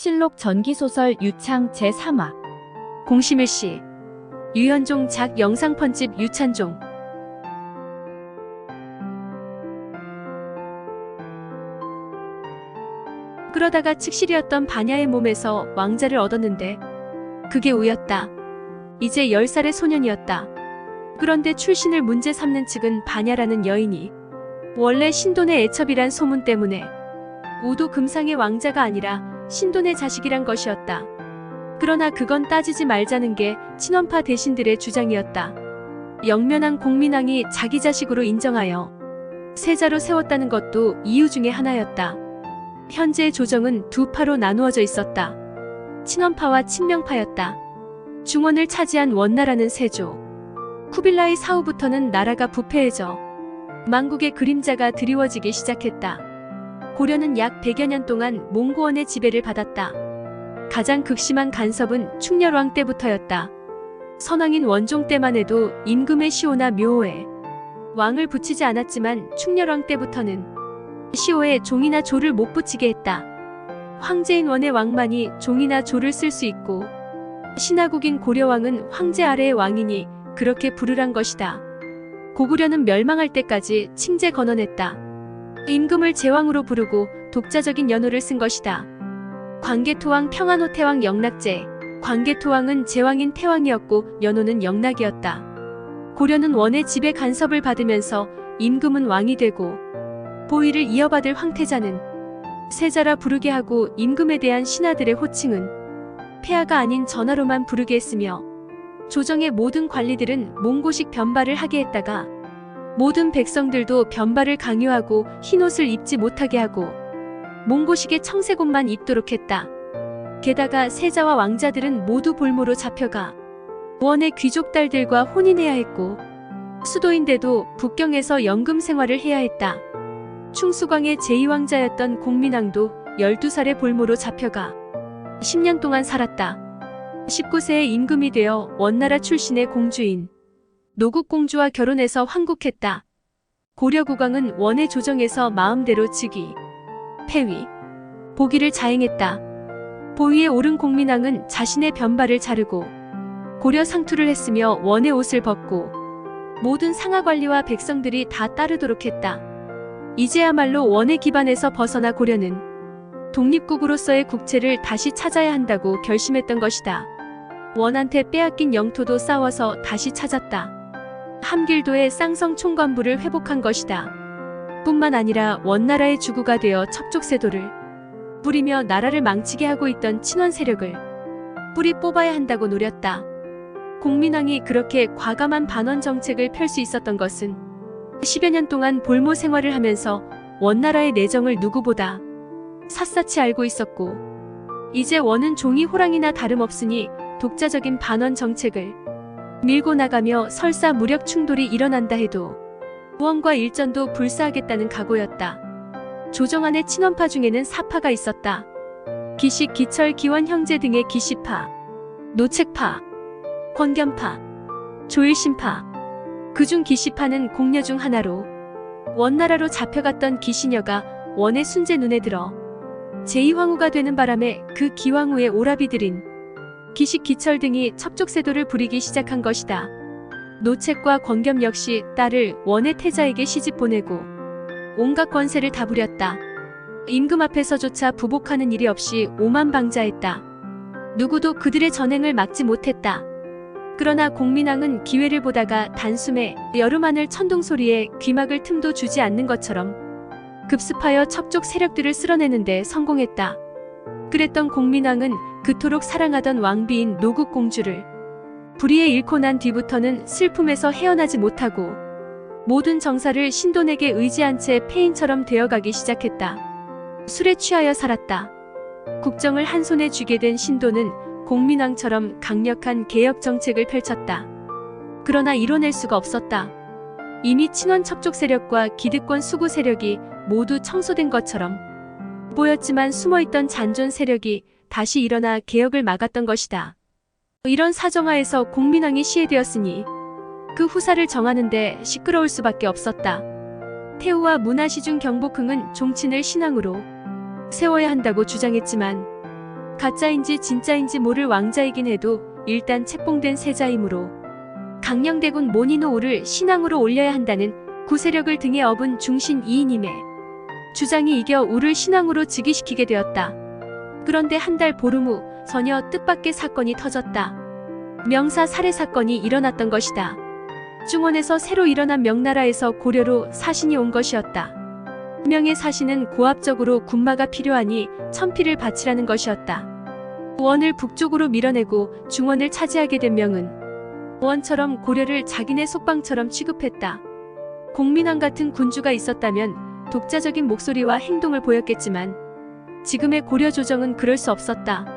실록 전기소설 유창 제3화 공시밀시 유현종 작 영상 편집 유찬종. 그러다가 측실이었던 반야의 몸에서 왕자를 얻었는데 그게 우였다. 이제 10살의 소년이었다. 그런데 출신을 문제 삼는 측은 반야라는 여인이 원래 신돈의 애첩이란 소문 때문에 우도 금상의 왕자가 아니라 신돈의 자식이란 것이었다. 그러나 그건 따지지 말자는 게 친원파 대신들의 주장이었다. 영면한 공민왕이 자기 자식으로 인정하여 세자로 세웠다는 것도 이유 중에 하나였다. 현재의 조정은 두 파로 나누어져 있었다. 친원파와 친명파였다. 중원을 차지한 원나라는 세조, 쿠빌라이 사후부터는 나라가 부패해져 망국의 그림자가 드리워지기 시작했다. 고려는 약 100여 년 동안 몽고원의 지배를 받았다. 가장 극심한 간섭은 충렬왕 때부터였다. 선왕인 원종 때만 해도 임금의 시호나 묘호에 왕을 붙이지 않았지만 충렬왕 때부터는 시호에 종이나 조를 못 붙이게 했다. 황제인 원의 왕만이 종이나 조를 쓸 수 있고 신하국인 고려왕은 황제 아래의 왕이니 그렇게 부르란 것이다. 고구려는 멸망할 때까지 칭제 건언했다. 임금을 제왕으로 부르고 독자적인 연호를 쓴 것이다. 광개토왕 평안호 태왕 영락제. 광개토왕은 제왕인 태왕이었고 연호는 영락이었다. 고려는 원의 지배 간섭을 받으면서 임금은 왕이 되고 보위를 이어받을 황태자는 세자라 부르게 하고 임금에 대한 신하들의 호칭은 폐하가 아닌 전하로만 부르게 했으며 조정의 모든 관리들은 몽고식 변발을 하게 했다가 모든 백성들도 변발을 강요하고 흰옷을 입지 못하게 하고 몽고식의 청색옷만 입도록 했다. 게다가 세자와 왕자들은 모두 볼모로 잡혀가 원의 귀족 딸들과 혼인해야 했고 수도인데도 북경에서 연금 생활을 해야 했다. 충수광의 제2왕자였던 공민왕도 12살의 볼모로 잡혀가 10년 동안 살았다. 19세에 임금이 되어 원나라 출신의 공주인 노국공주와 결혼해서 환국했다. 고려국왕은 원의 조정에서 마음대로 즉위, 폐위, 보기를 자행했다. 보위에 오른 공민왕은 자신의 변발을 자르고 고려 상투를 했으며 원의 옷을 벗고 모든 상하관리와 백성들이 다 따르도록 했다. 이제야말로 원의 기반에서 벗어나 고려는 독립국으로서의 국채를 다시 찾아야 한다고 결심했던 것이다. 원한테 빼앗긴 영토도 싸워서 다시 찾았다. 함길도의 쌍성 총관부를 회복한 것이다. 뿐만 아니라 원나라의 주구가 되어 첩족세도를 뿌리며 나라를 망치게 하고 있던 친원 세력을 뿌리 뽑아야 한다고 노렸다. 공민왕이 그렇게 과감한 반원 정책을 펼 수 있었던 것은 10여 년 동안 볼모 생활을 하면서 원나라의 내정을 누구보다 샅샅이 알고 있었고 이제 원은 종이 호랑이나 다름없으니 독자적인 반원 정책을 밀고 나가며 설사 무력 충돌이 일어난다 해도 원과 일전도 불사하겠다는 각오였다. 조정 안의 친원파 중에는 사파가 있었다. 기식, 기철, 기원 형제 등의 기시파, 노책파, 권견파, 조일신파. 그중 기시파는 공녀 중 하나로 원나라로 잡혀갔던 기시녀가 원의 순재 눈에 들어 제2황후가 되는 바람에 그 기왕후의 오라비들인 기식, 기철 등이 첩족세도를 부리기 시작한 것이다. 노책과 권겸 역시 딸을 원의 태자에게 시집 보내고 온갖 권세를 다 부렸다. 임금 앞에서조차 부복하는 일이 없이 오만방자했다. 누구도 그들의 전행을 막지 못했다. 그러나 공민왕은 기회를 보다가 단숨에 여름하늘 천둥소리에 귀막을 틈도 주지 않는 것처럼 급습하여 첩족 세력들을 쓸어내는데 성공했다. 그랬던 공민왕은 그토록 사랑하던 왕비인 노국공주를 불의에 잃고 난 뒤부터는 슬픔에서 헤어나지 못하고 모든 정사를 신돈에게 의지한 채 폐인처럼 되어가기 시작했다. 술에 취하여 살았다. 국정을 한 손에 쥐게 된 신돈은 공민왕처럼 강력한 개혁 정책을 펼쳤다. 그러나 이뤄낼 수가 없었다. 이미 친원 첩족 세력과 기득권 수구 세력이 모두 청소된 것처럼 보였지만 숨어있던 잔존 세력이 다시 일어나 개혁을 막았던 것이다. 이런 사정하에서 공민왕이 시해되었으니 그 후사를 정하는데 시끄러울 수밖에 없었다. 태후와 문화시중 경복흥은 종친을 신왕으로 세워야 한다고 주장했지만 가짜인지 진짜인지 모를 왕자이긴 해도 일단 책봉된 세자이므로 강령대군 모니노우를 신왕으로 올려야 한다는 구세력을 등에 업은 중신 이인임의 주장이 이겨 우를 신왕으로 즉위시키게 되었다. 그런데 한 달 보름 후 전혀 뜻밖의 사건이 터졌다. 명사 살해 사건이 일어났던 것이다. 중원에서 새로 일어난 명나라에서 고려로 사신이 온 것이었다. 명의 사신은 고압적으로 군마가 필요하니 천피를 바치라는 것이었다. 원을 북쪽으로 밀어내고 중원을 차지하게 된 명은 원처럼 고려를 자기네 속방처럼 취급했다. 공민왕 같은 군주가 있었다면 독자적인 목소리와 행동을 보였겠지만 지금의 고려 조정은 그럴 수 없었다.